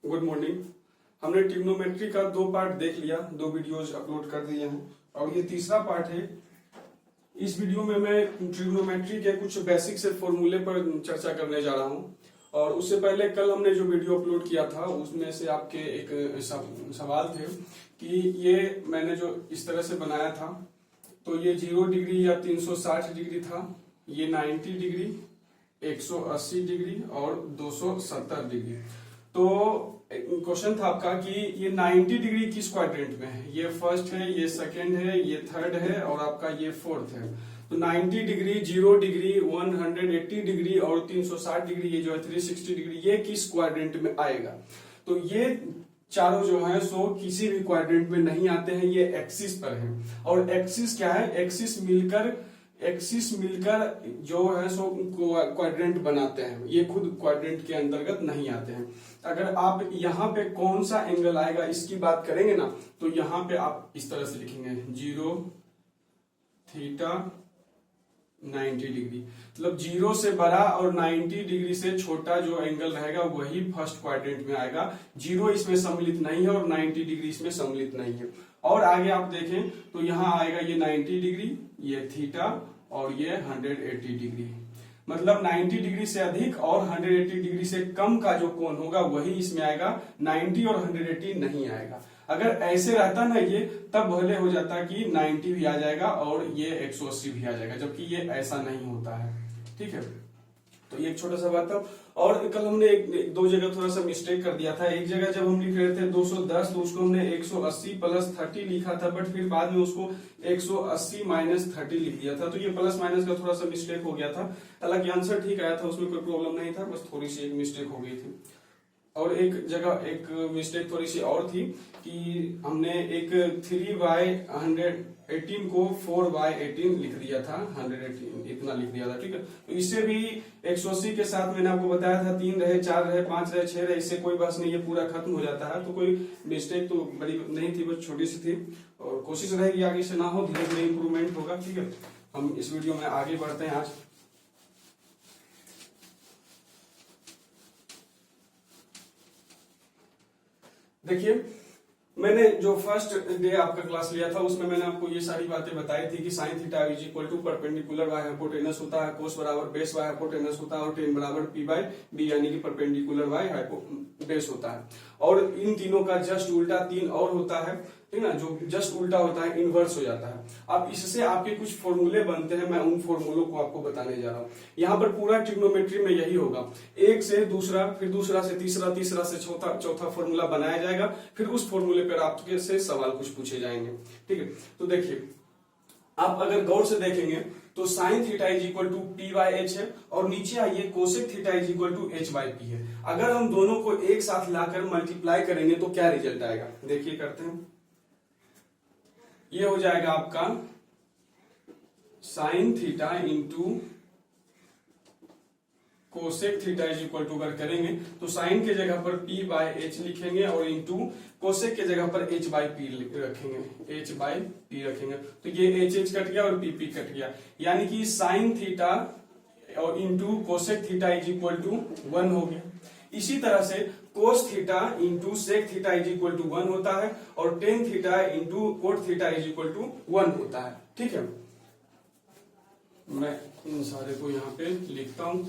Good morning. हमने trigonometry का 2 part देख लिया, 2 वीडियोज अपलोड कर दिए हैं और ये तीसरा पार्ट है। इस वीडियो में मैं ट्रिग्नोमेट्री के कुछ बेसिक से फॉर्मूले पर चर्चा करने जा रहा हूँ। और उससे पहले कल हमने जो वीडियो अपलोड किया था उसमें से आपके एक सवाल थे कि ये मैंने जो इस तरह से बनाया था तो ये 0 डिग्री या 360 डिग्री था, ये 90 डिग्री, 180 डिग्री और 270 डिग्री। तो क्वेश्चन था आपका कि ये 90 डिग्री किस क्वाड्रेंट में है। ये फर्स्ट है, ये सेकंड है, ये थर्ड है और आपका ये फोर्थ है। तो 90 डिग्री, 0 डिग्री, 180 डिग्री और 360 डिग्री, ये जो है 360 डिग्री, ये किस क्वाड्रेंट में आएगा। तो ये चारों जो है सो किसी भी क्वाड्रेंट में नहीं आते हैं, ये एक्सिस पर है। और एक्सिस क्या है, एक्सिस मिलकर जो है सो क्वाड्रेंट बनाते हैं, ये खुद क्वाड्रेंट के अंतर्गत नहीं आते हैं। अगर आप यहाँ पे कौन सा एंगल आएगा इसकी बात करेंगे ना, तो यहाँ पे आप इस तरह से लिखेंगे 0 थीटा 90 डिग्री, मतलब 0 से बड़ा और 90 डिग्री से छोटा जो एंगल रहेगा वही फर्स्ट क्वाड्रेंट में आएगा। 0 इसमें सम्मिलित नहीं है और 90 डिग्री इसमें सम्मिलित नहीं है। और आगे आप देखें तो यहाँ आएगा ये 90 डिग्री, ये थीटा और ये 180 डिग्री, मतलब 90 डिग्री से अधिक और 180 डिग्री से कम का जो कोण होगा वही इसमें आएगा, 90 और 180 नहीं आएगा। अगर ऐसे रहता ना ये, तब भले हो जाता कि 90 भी आ जाएगा और ये 180 भी आ जाएगा, जबकि ये ऐसा नहीं होता है। ठीक है, तो ये एक छोटा सा बात था। और कल हमने एक दो जगह थोड़ा सा मिस्टेक कर दिया था। एक जगह जब हम लिख रहे थे 210 तो उसको हमने 180 प्लस 30 लिखा था, बट फिर बाद में उसको 180 माइनस 30 लिख दिया था। तो ये प्लस माइनस का थोड़ा सा मिस्टेक हो गया था। हालांकि आंसर ठीक आया था, उसमें कोई प्रॉब्लम नहीं था, बस थोड़ी सी एक मिस्टेक हो गई थी। और एक जगह एक मिस्टेक थोड़ी सी और थी कि हमने एक 3/118 को 4/18 लिख दिया था, 118 इतना लिख दिया था। ठीक है, तो इससे भी 180 के साथ मैंने आपको बताया था 3 रहे, 4 रहे, 5 रहे, 6 रहे, इससे कोई बस नहीं, ये पूरा खत्म हो जाता है। तो कोई मिस्टेक तो बड़ी नहीं थी, बस छोटी सी थी और कोशिश रहेगी आगे से ना हो, धीरे धीरे इंप्रूवमेंट होगा। ठीक है, हम इस वीडियो में आगे बढ़ते हैं। आज देखिए, मैंने जो फर्स्ट डे आपका क्लास लिया था उसमें मैंने आपको ये सारी बातें बताई थी कि sine theta is equal to perpendicular by hypotenuse होता है, कोस बराबर बेस बाय हाइपोटेनस होता है और टेन बराबर पी बाय बी, यानी कि परपेंडिकुलर बाय बेस होता है। और इन तीनों का जस्ट उल्टा 3 और होता है, ठीक ना, जो जस्ट उल्टा होता है इनवर्स हो जाता है। अब इससे आपके कुछ फॉर्मूले बनते हैं, मैं उन फॉर्मूलों को आपको बताने जा रहा हूँ। यहाँ पर पूरा ट्रिग्नोमेट्री में यही होगा, एक से दूसरा, फिर दूसरा से तीसरा, तीसरा से चौथा फॉर्मूला बनाया जाएगा, फिर उस फॉर्मूले पर आपके से सवाल कुछ पूछे जाएंगे। ठीक है, तो देखिए, आप अगर गौर से देखेंगे तो sine theta is equal to P by H है और नीचे आइए cosec theta is equal to H by P है। अगर हम दोनों को एक साथ लाकर मल्टीप्लाई करेंगे तो क्या रिजल्ट आएगा, देखिए करते हैं। ये हो जाएगा आपका sine theta into cosec theta is equal to, अगर करेंगे तो साइन के जगह पर p बाय एच लिखेंगे और इंटू कोसेक के जगह पर h बाय पी रखेंगे, h बाय पी रखेंगे। तो ये h कट गया और p कट गया, यानी कि साइन थीटा और into cosec theta is equal to 1 हो गया। इसी तरह से cos theta into sec theta is equal to 1 होता है और tan theta into cot theta is equal to 1 होता है। ठीक है, मैं इन सारे को यहाँ पे लिखता हूं।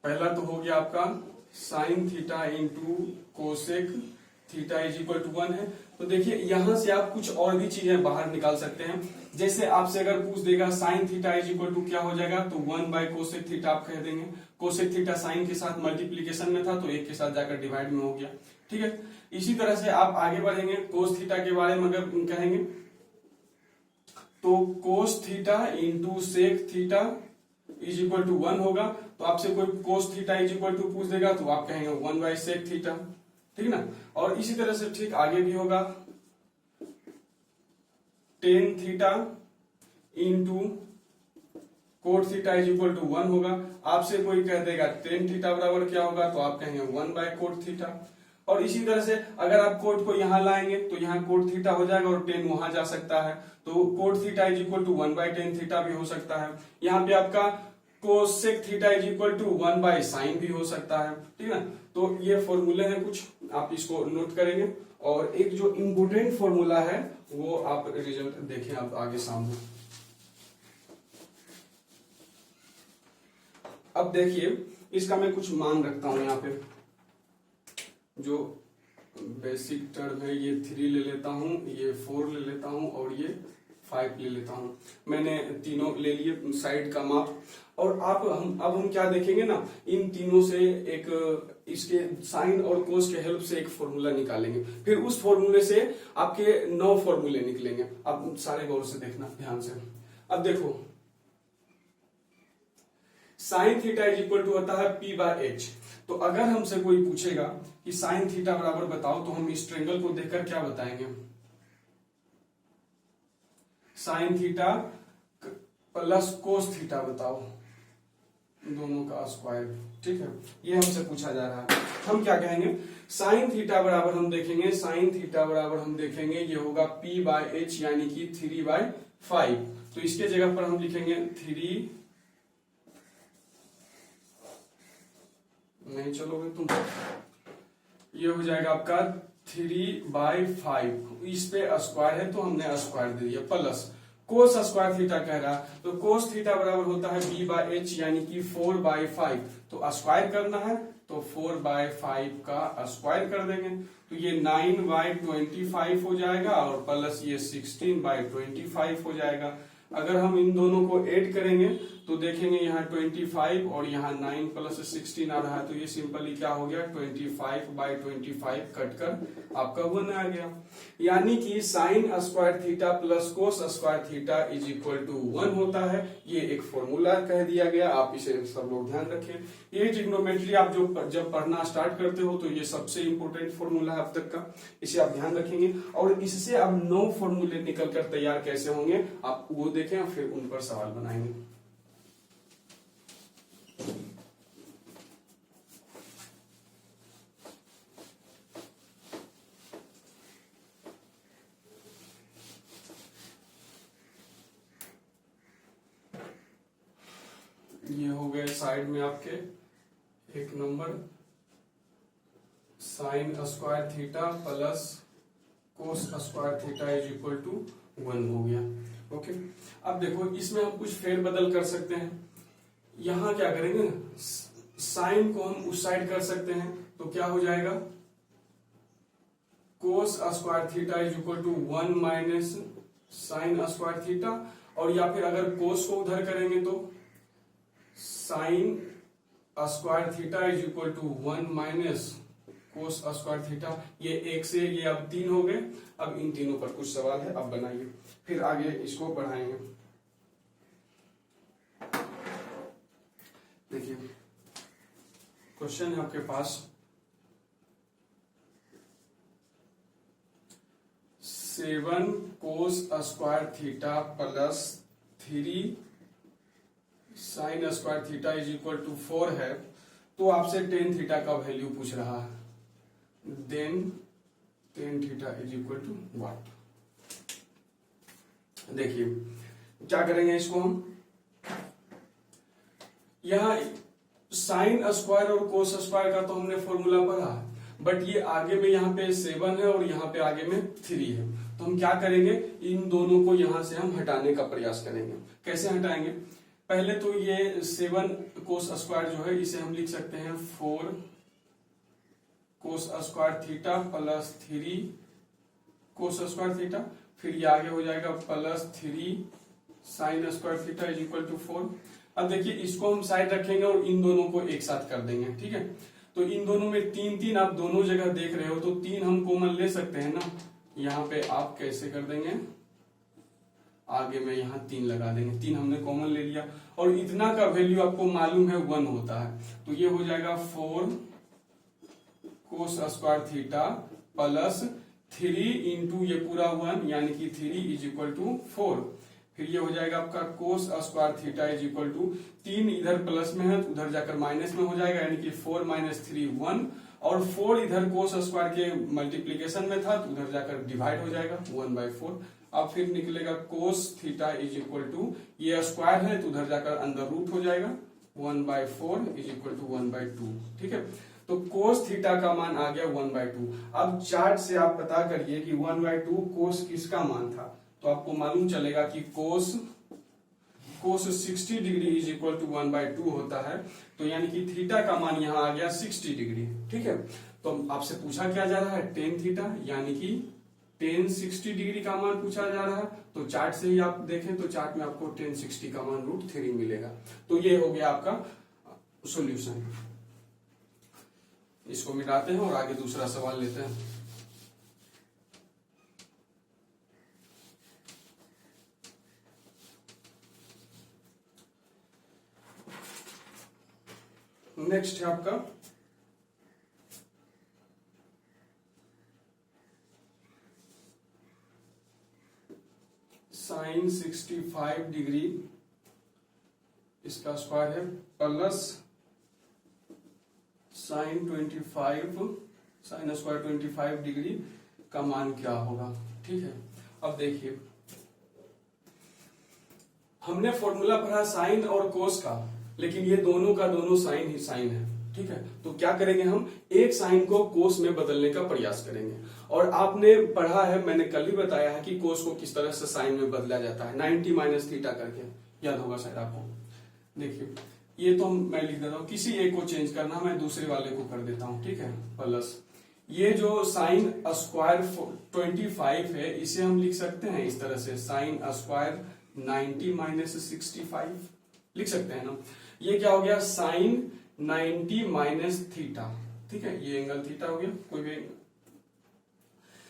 पहला तो हो गया आपका sine theta into cosec theta is equal to 1 है। तो देखिए, यहां से आप कुछ और भी चीजें बाहर निकाल सकते हैं। जैसे आपसे अगर पूछ देगा sine theta is equal to क्या हो जाएगा, तो 1 बाय कोसेक थीटा आप कह देंगे। कोसेक थीटा साइन के साथ मल्टीप्लीकेशन में था तो 1 के साथ जाकर डिवाइड में हो गया। ठीक है, इसी तरह से आप आगे बढ़ेंगे, कोस थीटा के बारे में अगर कहेंगे तो cos theta into sec theta is equal to 1 होगा। तो आपसे कोई cos theta is equal to पूछ देगा तो आप कहेंगे 1 बाय सेक थीटा, ठीक ना। और इसी तरह से ठीक आगे भी होगा, tan theta into cot theta is equal to 1 होगा। आपसे कोई कह देगा टेन थीटा बराबर क्या होगा, तो आप कहेंगे 1 बाय कोट थीटा। और इसी तरह से अगर आप कोट को यहां लाएंगे तो यहाँ कोट थीटा हो जाएगा और टेन वहां जा सकता है, तो cot theta is equal to 1 by tan theta भी हो सकता है। यहाँ पे आपका cosec theta is equal to 1/sin भी हो सकता है, ठीक है। तो ये फॉर्मूले हैं कुछ, आप इसको नोट करेंगे। और एक जो इम्पोर्टेंट फॉर्मूला है वो आप रिजल्ट देखें आप आगे सामने। अब देखिए इसका मैं कुछ मान रखता हूं यहाँ पे, जो बेसिक टर्म है ये 3 ले लेता हूं, ये 4 ले लेता हूं और ये 5 ले लेता हूं। मैंने तीनों ले लिए साइड का माप। और अब हम क्या देखेंगे ना, इन तीनों से एक इसके साइन और कोस के हेल्प से एक फॉर्मूला निकालेंगे, फिर उस फॉर्मूले से आपके 9 फॉर्मूले निकलेंगे। अब सारे गौर से देखना ध्यान से। अब देखो sine theta is equal to होता है P/H। तो अगर हमसे कोई पूछेगा कि साइन थीटा बराबर बताओ, तो हम इस ट्रायंगल को देखकर क्या बताएंगे, sine theta plus cos theta बताओ, दोनों का स्क्वायर, ठीक है। ये हमसे पूछा जा रहा है। हम क्या कहेंगे, साइन थीटा बराबर हम देखेंगे, साइन थीटा बराबर हम देखेंगे ये होगा P/H यानी कि 3/5। तो इसके जगह पर हम लिखेंगे 3, नहीं चलोगे तुम, ये हो जाएगा आपका 3/5। इस पे स्क्वायर है तो हमने स्क्वायर दे दिया, प्लस कोस स्क्वायर थीटा कह रहा है, तो कोस थीटा बराबर होता है B/H यानी कि 4/5। तो स्क्वायर करना है तो 4/5 का स्क्वायर कर देंगे, तो ये 9/25 हो जाएगा और प्लस ये 16/25 हो जाएगा। अगर हम इन दोनों को ऐड करेंगे तो देखेंगे यहाँ 25 और यहाँ 9 प्लस 16 आ रहा है, तो ये सिंपली क्या हो गया 25/25 कटकर आपका 1 आ गया। यानी कि sine square theta plus cos square theta is equal to 1 होता है। ये एक फॉर्मूला कह दिया गया, आप इसे सब लोग ध्यान रखें। ये ट्रिग्नोमेट्री आप जब पढ़ना स्टार्ट करते हो तो ये सबसे इंपॉर्टेंट फॉर्मूला है अब तक का, इसे आप ध्यान रखेंगे। और इससे अब 9 फॉर्मूले निकल कर तैयार कैसे होंगे आप वो देखें, फिर उन पर सवाल बनाएंगे। ये हो गए साइड में आपके एक number, sine square theta plus cos square theta is equal to 1 हो गया। ओके, अब देखो इसमें हम कुछ फेर बदल कर सकते हैं। यहां क्या करेंगे, साइन को हम उस साइड कर सकते हैं, तो क्या हो जाएगा cos square theta is equal to 1 minus sine square theta, और या फिर अगर कोस को उधर करेंगे तो sine square theta is equal to 1 minus cos square theta. ये 1 से ये अब 3 हो गए। अब इन तीनों पर कुछ सवाल है, अब बनाइए, फिर आगे इसको बढ़ाएंगे। देखिए क्वेश्चन है आपके पास, 7 cos square theta plus 3 sine square theta is equal to 4 है। तो आपसे टेन थीटा का वैल्यू पूछ रहा है, then tan theta is equal to what. देखिए क्या करेंगे इसको हम, यहां साइन स्क्वायर और कोस स्क्वायर का तो हमने फॉर्मूला पढ़ा, बट ये आगे में यहाँ पे 7 है और यहाँ पे आगे में 3 है। तो हम क्या करेंगे, इन दोनों को यहां से हम हटाने का प्रयास करेंगे। कैसे हटाएंगे, पहले तो ये 7 कोस स्क्वायर जो है इसे हम लिख सकते हैं 4 cos square theta plus 3 cos square theta, फिर ये आगे हो जाएगा plus 3 sine square theta is equal to 4। अब देखिए इसको हम साइड रखेंगे और इन दोनों को एक साथ कर देंगे, ठीक है। तो इन दोनों में 3 आप दोनों जगह देख रहे हो, तो 3 हम कॉमन ले सकते हैं ना। यहाँ पे आप कैसे कर देंगे, आगे में यहाँ 3 लगा देंगे, 3 हमने कॉमन ले लिया, और इतना का वैल्यू आपको मालूम है 1 होता है। तो ये हो जाएगा 4 cos square theta plus 3 into ये पूरा 1 यानी कि 3 इज इक्वल टू 4। फिर ये हो जाएगा आपका cos square theta is equal to 3 इधर प्लस में है तो उधर जाकर माइनस में हो जाएगा, यानी कि 4 माइनस 3 1, और 4 इधर कोस स्क्वायर के मल्टीप्लीकेशन में था तो उधर जाकर डिवाइड हो जाएगा 1/4। अब फिर निकलेगा cos theta is equal to, ये स्क्वायर है तो उधर जाकर अंदर रूट हो जाएगा 1/4 इज इक्वल टू 1/2। ठीक है, तो कोस थीटा का मान आ गया 1/2। अब चार्ट से आप पता करिए कि 1/2 कोस किसका मान था, तो आपको मालूम चलेगा कि कोस 60 डिग्री इज इक्वल टू 1/2 होता है। तो यानी कि थीटा का मान यहाँ आ गया 60 डिग्री। ठीक है, तो आपसे पूछा क्या जा रहा है, टेन थीटा, यानी कि टेन 60 डिग्री का मान पूछा जा रहा है। तो चार्ट से ही आप देखें तो चार्ट में आपको टेन 60 का मान √3 मिलेगा। तो ये हो गया आपका सॉल्यूशन। इसको मिटाते हैं और आगे दूसरा सवाल लेते हैं। नेक्स्ट है आपका साइन 65 डिग्री, इसका स्क्वायर है, plus sign 25 sine square 25 degree का मान क्या होगा। ठीक है, अब देखिए हमने फॉर्मूला पढ़ा साइन और कोस का, लेकिन ये दोनों का दोनों साइन ही साइन है। ठीक है, तो क्या करेंगे, हम एक साइन को कोस में बदलने का प्रयास करेंगे। और आपने पढ़ा है, मैंने कल ही बताया है कि कोस को किस तरह से साइन में बदला जाता है, 90 माइनस थीटा करके, याद होगा शायद आपको। देखिए ये तो मैं लिख देता हूं, किसी एक को चेंज करना, मैं दूसरे वाले को कर देता हूं। ठीक है, प्लस ये जो साइन स्क्वायर 25 है, इसे हम लिख सकते हैं इस तरह से, साइन स्क्वायर 90 माइनस 65 लिख सकते हैं ना। ये क्या हो गया, साइन 90 माइनस थीटा। ठीक है, ये एंगल थीटा हो गया, कोई भी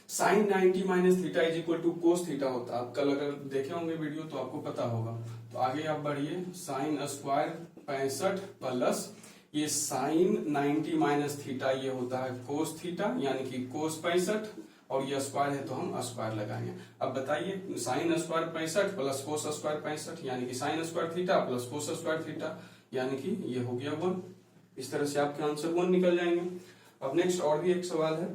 sine 90 minus theta is equal to cos theta होता है। आप कल अगर देखे होंगे वीडियो तो आपको पता होगा। तो आगे आप बढ़िए, साइन स्क्वायर 65 प्लस ये साइन 90 माइनस थीटा, ये होता है कोस थीटा, यानी कि कोस 65, और ये स्क्वायर है तो हम स्क्वायर लगाएंगे। अब बताइए, sine square 65 plus cos square 65, यानी कि sine square theta plus cos square theta, यानी कि ये हो गया 1। इस तरह से आपके आंसर 1 निकल जाएंगे। अब नेक्स्ट और भी एक सवाल है,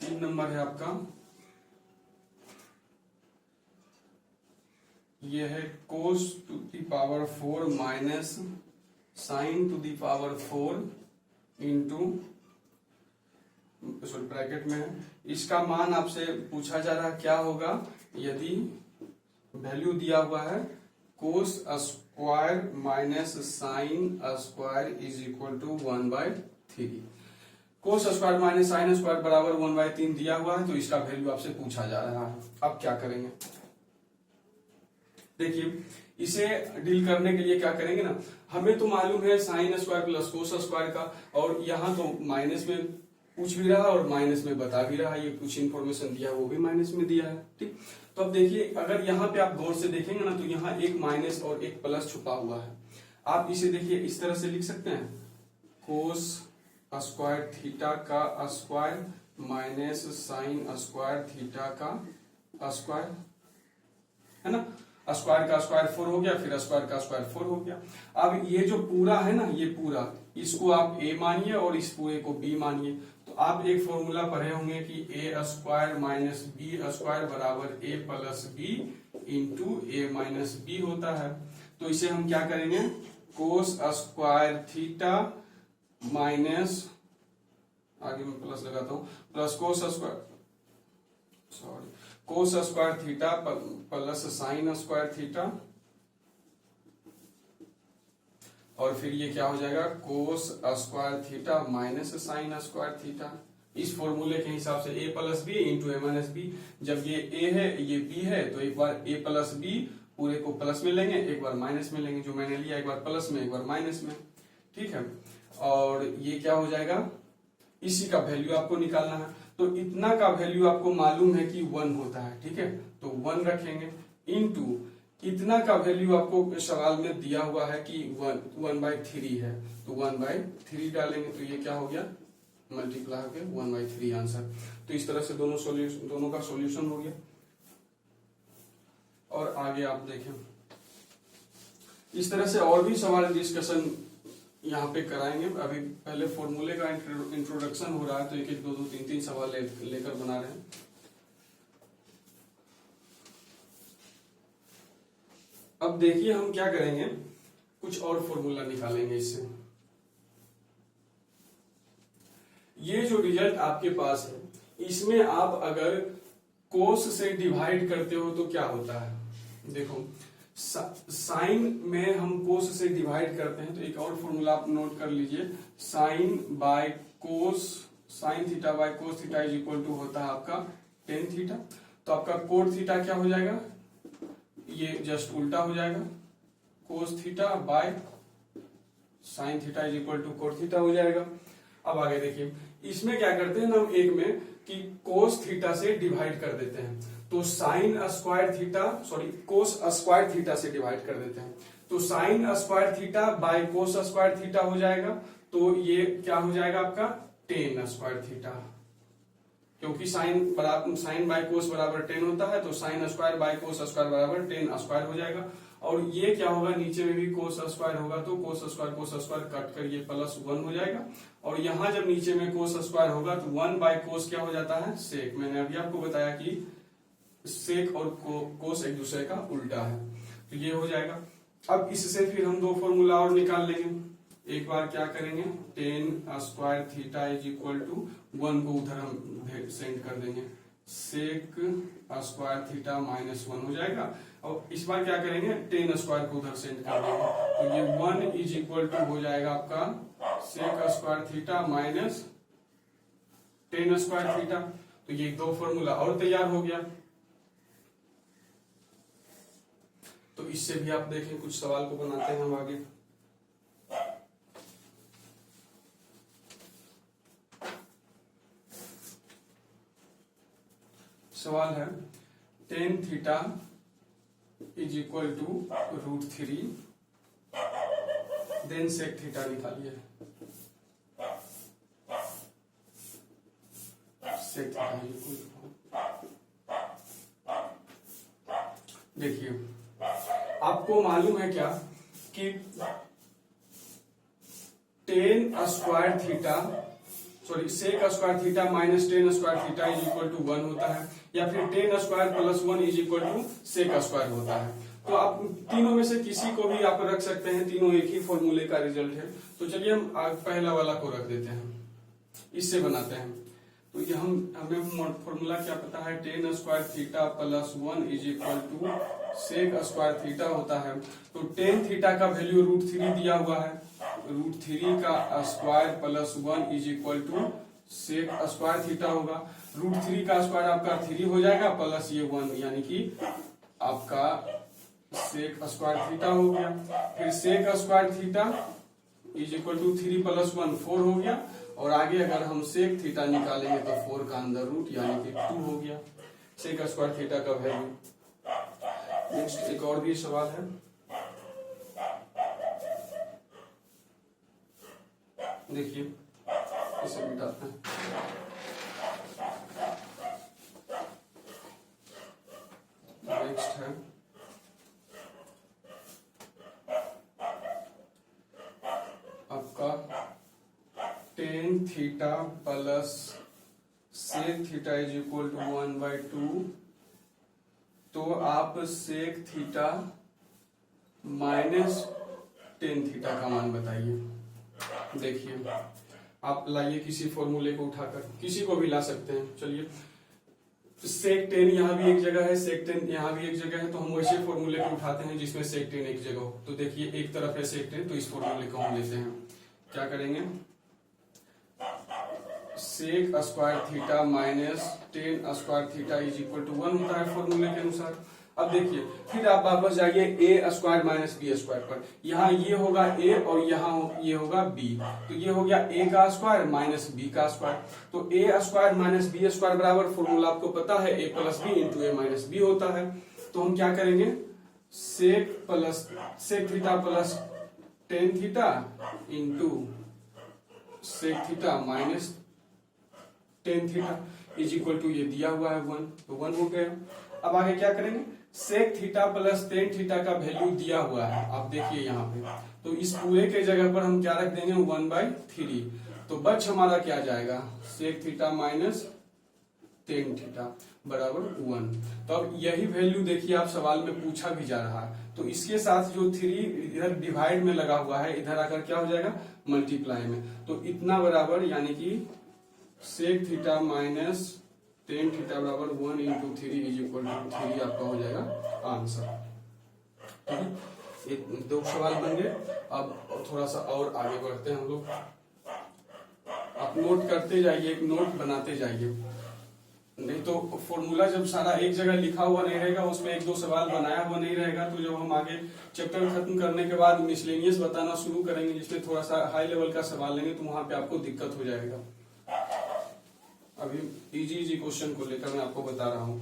3 नंबर है आपका, ये है cos to the power 4 minus sine to the power 4 into, sorry bracket में है, इसका मान आपसे पूछा जा रहा है क्या होगा यदि वैल्यू दिया हुआ है cos square minus sine square is equal to 1/3। Cos square minus sine square बराबर 1/3 दिया हुआ है, तो इसका वैल्यू आपसे पूछा जा रहा है। अब क्या करेंगे, देखिए इसे डील करने के लिए क्या करेंगे ना, हमें तो मालूम है sine square plus cos square का, और यहाँ तो माइनस में पूछ भी रहा और माइनस में बता भी रहा, ये कुछ इन्फॉर्मेशन दिया वो भी माइनस में दिया है। ठीक, तो अब देखिए अगर यहाँ पे आप गौर से देखेंगे ना, तो यहाँ एक माइनस और एक प्लस छुपा हुआ है। आप इसे देखिए इस तरह से लिख सकते हैं, कोस स्क्वायर थीटा का square minus sine square theta का स्क्वायर, है ना। स्क्वायर का स्क्वायर 4 हो गया, फिर स्क्वायर का स्क्वायर 4 हो गया। अब ये जो पूरा है ना, ये पूरा, इसको आप a मानिए और इस पूरे को b मानिए। तो आप एक फॉर्मूला पढ़े होंगे कि a square minus b square बराबर a plus b into a minus b होता है। तो इसे हम क्या करेंगे, कोस स्क्वायर थीटा माइनस, आगे मैं प्लस लगाता हूं, plus cos square, sorry, cos square theta plus sine square theta, और फिर ये क्या हो जाएगा, cos square theta minus sine square theta. इस फॉर्मूले के हिसाब से a plus b into a minus b. जब ये a है ये b है, तो एक बार a प्लस बी पूरे को प्लस में लेंगे, एक बार माइनस में लेंगे, जो मैंने लिया एक बार प्लस में एक बार माइनस में। ठीक है, और ये क्या हो जाएगा, इसी का वैल्यू आपको निकालना है। तो इतना का वैल्यू आपको मालूम है कि 1 होता है। ठीक है, तो 1 रखेंगे इंटू इतना का वैल्यू आपको सवाल में दिया हुआ है कि 1/3 है, तो 1/3 डालेंगे, तो ये क्या हो गया, मल्टीप्लाई हो गया 1/3 आंसर। तो इस तरह से दोनों का सॉल्यूशन हो गया। और आगे आप देखें, इस तरह से और भी सवाल डिस्कशन यहाँ पे कराएंगे। अभी पहले फॉर्मूले का इंट्रोडक्शन हो रहा है, तो 1-1, 2-2, 3-3 सवाल लेकर बना रहे हैं। अब देखिए हम क्या करेंगे, कुछ और फॉर्मूला निकालेंगे इससे। ये जो रिजल्ट आपके पास है इसमें आप अगर कोस से डिवाइड करते हो तो क्या होता है, देखो साइन में हम कोस से डिवाइड करते हैं तो एक और फॉर्मूला आप नोट कर लीजिए, sine by cos, sine theta by cos theta is equal to होता है आपका टेन थीटा। तो आपका कोट थीटा क्या हो जाएगा, ये जस्ट उल्टा हो जाएगा, cos theta by sine theta is equal to cot theta हो जाएगा। अब आगे देखिए, इसमें क्या करते हैं हम एक में कि कोस थीटा से डिवाइड कर देते हैं, तो sine square theta, sorry cos square theta से डिवाइड कर देते हैं, तो sine square theta by cos square theta हो जाएगा। तो ये क्या हो जाएगा आपका टेन स्क्वायर थीटा, क्योंकि साइन बाय कोस बराबर टेन होता है, तो sine square by cos square बराबर टेन स्क्वायर हो जाएगा। और ये क्या होगा, नीचे में भी कोस स्क्वायर होगा तो कोस स्क्वायर कट कर ये प्लस वन हो जाएगा। और यहाँ जब नीचे में कोस स्क्वायर होगा तो वन बाय कोस क्या हो जाता है, सेक। मैंने अभी आपको बताया कि सेक और कोस एक दूसरे का उल्टा है, तो ये हो जाएगा। अब इससे फिर हम दो फॉर्मूला और निकाल लेंगे। एक बार क्या करेंगे, tan square theta is equal to one को उधर हम सेंड कर देंगे, sec square theta minus one हो जाएगा। और इस बार क्या करेंगे, टेन स्क्वायर को उधर सेंड कर देंगे, तो ये वन इज इक्वल टू हो जाएगा आपका sec square theta minus tan square theta. तो ये दो फॉर्मूला और तैयार हो गया। तो इससे भी आप देखें, कुछ सवाल को बनाते हैं हम आगे। सवाल है tan theta is equal to root three, then sec theta निकालिए। सेक थीटा इक्वल टू, देखिए आपको मालूम है क्या कि tan square theta, sorry sec square theta minus tan square theta is equal to one होता है, या फिर tan square plus one is equal to sec square होता है। तो आप तीनों में से किसी को भी आप रख सकते हैं, तीनों एक ही फॉर्मूले का रिजल्ट है। तो चलिए हम पहला वाला को रख देते हैं, इससे बनाते हैं। तो ये हमें फॉर्मूला क्या पता है, tan square theta plus one is equal to sec square theta होता है। तो टेन थीटा का वैल्यू रूट थ्री दिया हुआ है, रूट थ्री का square plus one is equal to sec square theta होगा। रूट थ्री का स्क्वायर आपका थ्री हो जाएगा प्लस ये वन, यानी कि आपका सेक स्क्वायर थीटा हो गया। फिर sec square theta is equal to three plus one four हो गया। और आगे अगर हम सेक थीटा निकालेंगे तो फोर का अंदर रूट यानी कि टू हो गया सेक स्क्वायर थीटा का वैल्यू। नेक्स्ट एक और भी सवाल है, देखिए इसे मिटाते हैं। नेक्स्ट है आपका tan theta plus sec theta is equal to one by two. तो आप sec theta minus tan theta का मान बताइए। देखिए आप लाइए किसी फॉर्मूले को उठाकर, किसी को भी ला सकते हैं। चलिए सेक टेन यहाँ भी एक जगह है, सेक टेन यहाँ भी एक जगह है, तो हम वैसे फॉर्मूले को उठाते हैं जिसमें सेक टेन एक जगह हो। तो देखिए एक तरफ है सेक टेन, तो इस फॉर्मूले को हम लेते हैं। क्या करेंगे, sec square theta minus tan square theta is equal to one होता है फॉर्मूले के अनुसार। अब देखिए फिर आप वापस जाइए ए स्क्वायर माइनस बी स्क्वायर पर, यहाँ ये होगा ए और यहाँ ये होगा बी, तो ये हो गया ए का स्क्वायर माइनस बी का स्क्वायर। तो a square minus b square बराबर, फॉर्मूला आपको पता है a plus b into a minus b होता है। तो हम क्या करेंगे, sec theta plus tan theta into sec theta minus tan theta is equal to ये दिया हुआ है वन, तो वन हो गया। अब आगे क्या करेंगे, sec theta plus tan theta का वैल्यू दिया हुआ है, आप देखिए यहाँ पे, तो इस पूरे के जगह पर हम क्या रख देंगे, वन बाई थ्री। तो बच हमारा क्या जाएगा, sec theta minus tan theta बराबर 1। तो अब यही वैल्यू देखिए आप सवाल में पूछा भी जा रहा है, तो इसके साथ जो 3 इधर डिवाइड में लगा हुआ है इधर आकर क्या हो जाएगा मल्टीप्लाई में, तो इतना बराबर यानी कि sec theta minus tan theta बराबर 1 इंटू 3 इज इक्वल टू 3 आपका हो जाएगा आंसर। ठीक है, ये 2 सवाल बन गए। अब थोड़ा सा और आगे बढ़ते हैं हम लोग। आप नोट करते जाइए, एक नोट बनाते जाइए, नहीं तो फॉर्मूला जब सारा एक जगह लिखा हुआ नहीं रहेगा, उसमें 1-2 सवाल बनाया हुआ नहीं रहेगा, तो जब हम आगे चैप्टर खत्म करने के बाद मिसलेनियस बताना शुरू करेंगे जिसमें थोड़ा सा हाई लेवल का सवाल लेंगे, तो वहां पे आपको दिक्कत हो जाएगा। अभी इजी क्वेश्चन को लेकर मैं आपको बता रहा हूँ,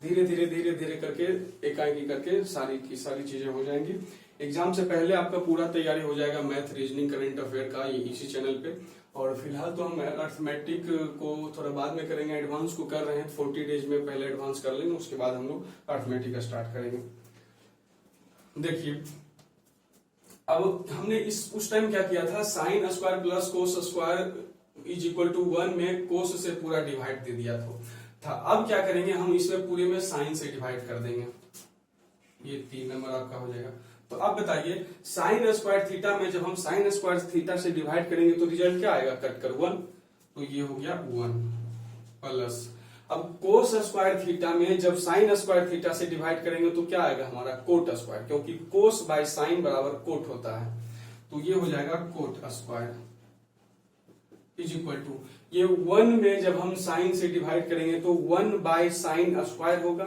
धीरे धीरे करके एकाएकी करके सारी की सारी चीजें हो जाएंगी। एग्जाम से पहले आपका पूरा तैयारी हो जाएगा मैथ, रीजनिंग, करंट अफेयर का इसी चैनल पे। और फिलहाल तो हम अर्थमेटिक को थोड़ा बाद में करेंगे, एडवांस को कर रहे हैं 40 डेज में, पहले एडवांस कर लेंगे, उसके बाद हम लोग अर्थमेटिक स्टार्ट करेंगे। देखिए अब हमने उस टाइम क्या किया था, sine square plus cos square is equal to 1 में कोस से पूरा डिवाइड दे दिया था। अब क्या करेंगे, हम इसमें पूरे में साइन से डिवाइड कर देंगे, ये 3 नंबर आपका हो जाएगा। तो अब बताइए साइन स्क्वायर थीटा में जब हम साइन स्क्वायर थीटा से डिवाइड करेंगे तो रिजल्ट क्या आएगा, कट कर 1, तो ये हो गया 1 प्लस। अब कोस स्क्वायर थीटा में जब साइन स्क्वायर थीटा से डिवाइड करेंगे तो क्या आएगा हमारा कोट स्क्वायर, क्योंकि कोस बाय साइन बराबर कोट होता है, तो ये हो जाएगा cot square is equal to, ये 1 में जब हम साइन से डिवाइड करेंगे तो 1 बाय साइन स्क्वायर होगा,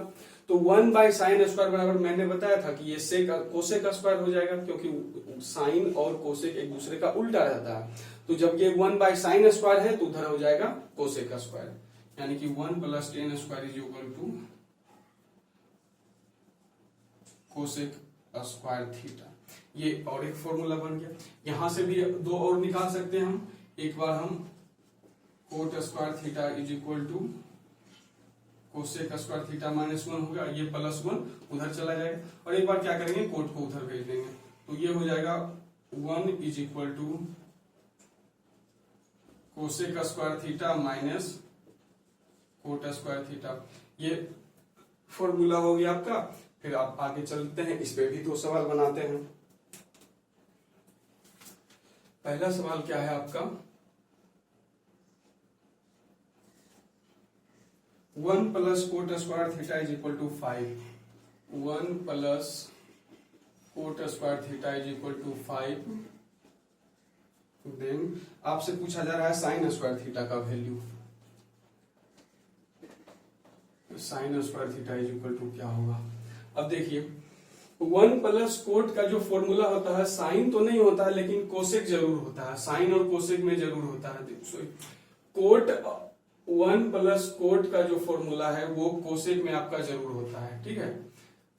तो 1 बाय साइन स्क्वायर बराबर मैंने बताया था कि ये सेक कोसेक स्क्वायर हो जाएगा, क्योंकि साइन और कोसेक एक दूसरे का उल्टा रहता है। तो जब ये 1 बाय साइन स्क्वायर है तो उधर हो जाएगा कोसेक स्क्वायर, यानी कि 1 plus tan square is equal to cosec square theta. ये और एक फॉर्मूला बन गया। यहां से भी 2 और निकाल सकते हैं हम। एक बार हम cot square theta is equal to cosec square theta minus 1 होगा, ये प्लस 1 उधर चला जाएगा, और एक बार क्या करेंगे कोट को उधर भेज देंगे, तो ये हो जाएगा 1 is equal to cosec square theta minus cot square theta. ये फॉर्मूला हो गया आपका। फिर आप आगे चलते हैं, इस पे भी 2 सवाल बनाते हैं। पहला सवाल क्या है आपका, 1 plus cot square theta is equal to 5, 1 plus cot square theta is equal to 5। Then आपसे पूछा जा रहा है साइन स्क्वायर थीटा का value, sine square theta is equal to क्या होगा। अब देखिए 1 प्लस कोट का जो फॉर्मूला होता है, साइन तो नहीं होता है लेकिन कोसेक जरूर होता है, साइन और कोसेक में जरूर होता है। कोट 1 प्लस कोट का जो फॉर्मूला है वो कोसेक में आपका जरूर होता है, ठीक है।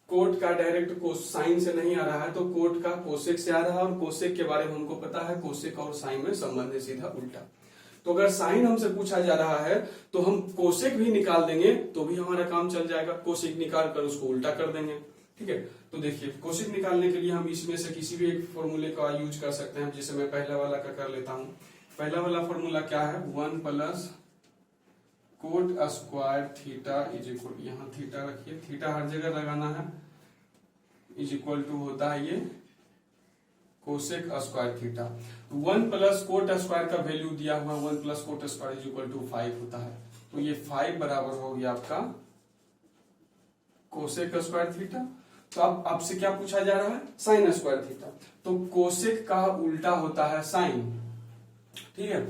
कोट का डायरेक्ट साइन से नहीं आ रहा है, तो कोट का कोसेक से आ रहा है, और कोसेक के बारे में हमको पता है, कोसेक और साइन में संबंध है सीधा उल्टा। तो अगर साइन हमसे पूछा जा रहा है तो हम कोसेक भी निकाल देंगे तो भी हमारा काम चल जाएगा, कोसेक निकाल कर उसको उल्टा कर देंगे, ठीक है। तो देखिए कोसेक निकालने के लिए हम इसमें से किसी भी एक फॉर्मूले का यूज कर सकते हैं, जैसे मैं पहला वाला का कर लेता हूं। पहला वाला फॉर्मूला क्या है, 1 plus cot square theta is equal, यहाँ थीटा रखिए, थीटा हर जगह लगाना है, इज इक्वल टू होता है ये cosec square theta. 1 plus cot square का वैल्यू दिया हुआ 1 plus cot square is equal to 5 होता है, तो ये 5 बराबर हो गया आपका कोसेक स्क्वायर थीटा। तो अब आपसे क्या पूछा जा रहा है, साइन स्क्वायर थीटा, तो कोसेक का उल्टा होता है साइन, ठीक है।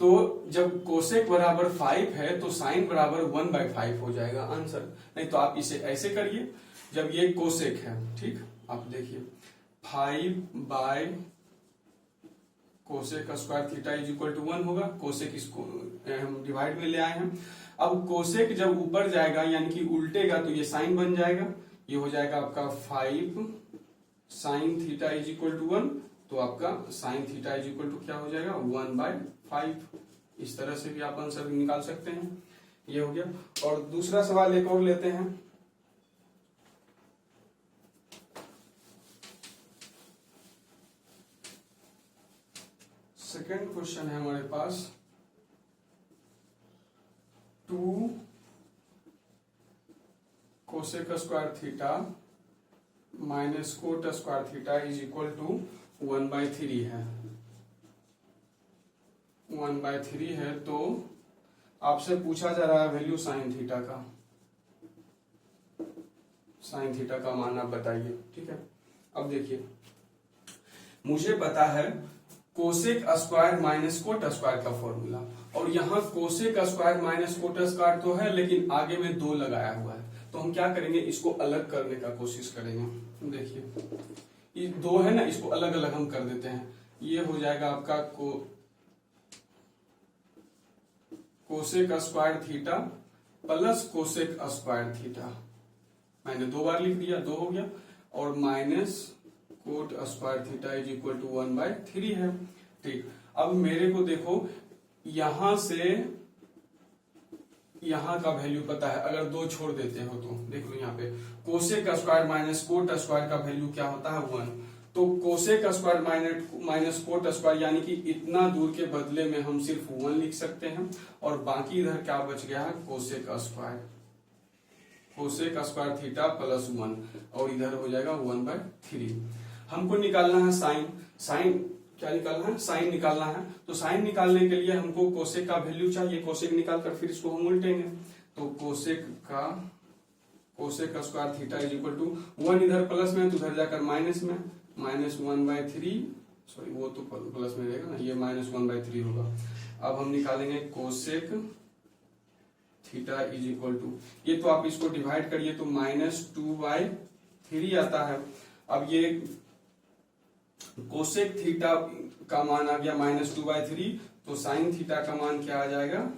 तो जब कोसेक बराबर 5 है तो साइन बराबर 1/5 हो जाएगा आंसर। नहीं तो आप इसे ऐसे करिए, जब ये कोसेक है, ठीक, आप देखिए 5 by cosec square theta is equal to 1 होगा, कोसेक इसको हम डिवाइड में ले आए हैं। अब कोसेक जब ऊपर जाएगा यानी कि उल्टेगा तो ये साइन बन जाएगा, ये हो जाएगा आपका 5 sine theta is equal to 1, तो आपका sine theta is equal to क्या हो जाएगा 1/5। इस तरह से भी आप आंसर निकाल सकते हैं, ये हो गया। और दूसरा सवाल एक और लेते हैं। सेकेंड क्वेश्चन है हमारे पास, 2 cosec square theta minus cot square theta is equal to 1/3 है। 1/3 है, तो आपसे पूछा जा रहा है वैल्यू साइन थीटा का। साइन थीटा का मान आप बताइए, ठीक है। अब देखिए, मुझे पता है cosec square minus cot square का फॉर्मूला, और यहाँ cosec square minus cot square तो है, लेकिन आगे में 2 लगाया हुआ है, तो हम क्या करेंगे, इसको अलग करने का कोशिश करेंगे। देखिए, ये 2 है ना, इसको अलग अलग हम कर देते हैं। ये हो जाएगा आपका cosec square theta plus cosec square theta, मैंने 2 बार लिख दिया, 2 हो गया, और minus cot square theta is equal to 1/3 है। ठीक, अब मेरे को देखो, यहां से यहां का वैल्यू पता है, अगर 2 छोड़ देते हो तो देख लो, यहाँ पे cosec square minus cot square का वैल्यू क्या होता है, 1। तो cosec square minus cot square यानी कि इतना दूर के बदले में हम सिर्फ 1 लिख सकते हैं, और बाकी इधर क्या बच गया है, कोसेक स्क्वायर थीटा प्लस 1, और इधर हो जाएगा 1/3। हमको निकालना है साइन क्या निकालना है, साइन निकालना है। तो साइन निकालने के लिए हमको कोसेक का वैल्यू चाहिए, कोसेक निकालकर फिर इसको हम उल्टेंगे। तो cosec square theta is equal to 1 इधर प्लस में, तो उधर जाकर माइनस में, माइनस 1/3, सॉरी वो तो प्लस में रहेगा ना, ये माइनस 1/3 होगा। अब हम निकालेंगे cosec theta is equal to, ये तो आप इसको डिवाइड करिए तो -2/3 आता है। अब ये कोसेक थीटा का मान आ गया -2/3, तो साइन थीटा का मान क्या आ जाएगा,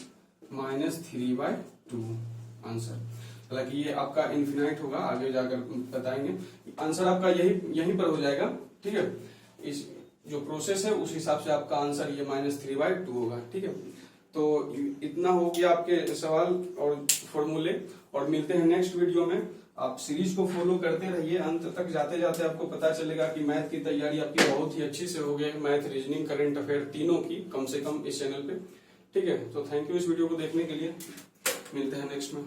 -3/2 आंसर। हालांकि ये आपका इन्फिनाइट होगा, आगे जाकर बताएंगे। आंसर आपका यहीं पर हो जाएगा, ठीक है। इस जो प्रोसेस है उस हिसाब से आपका आंसर ये -3/2 होगा, ठीक है। तो इतना हो गया आपके सवाल और फॉर्मूले, और मिलते हैं नेक्स्ट वीडियो में। आप सीरीज को फॉलो करते रहिए, अंत तक जाते जाते आपको पता चलेगा कि मैथ की तैयारी आपकी बहुत ही अच्छी से हो गई, मैथ, रीजनिंग, करंट अफेयर तीनों की, कम से कम इस चैनल पे, ठीक है। तो थैंक यू इस वीडियो को देखने के लिए, मिलते हैं नेक्स्ट में।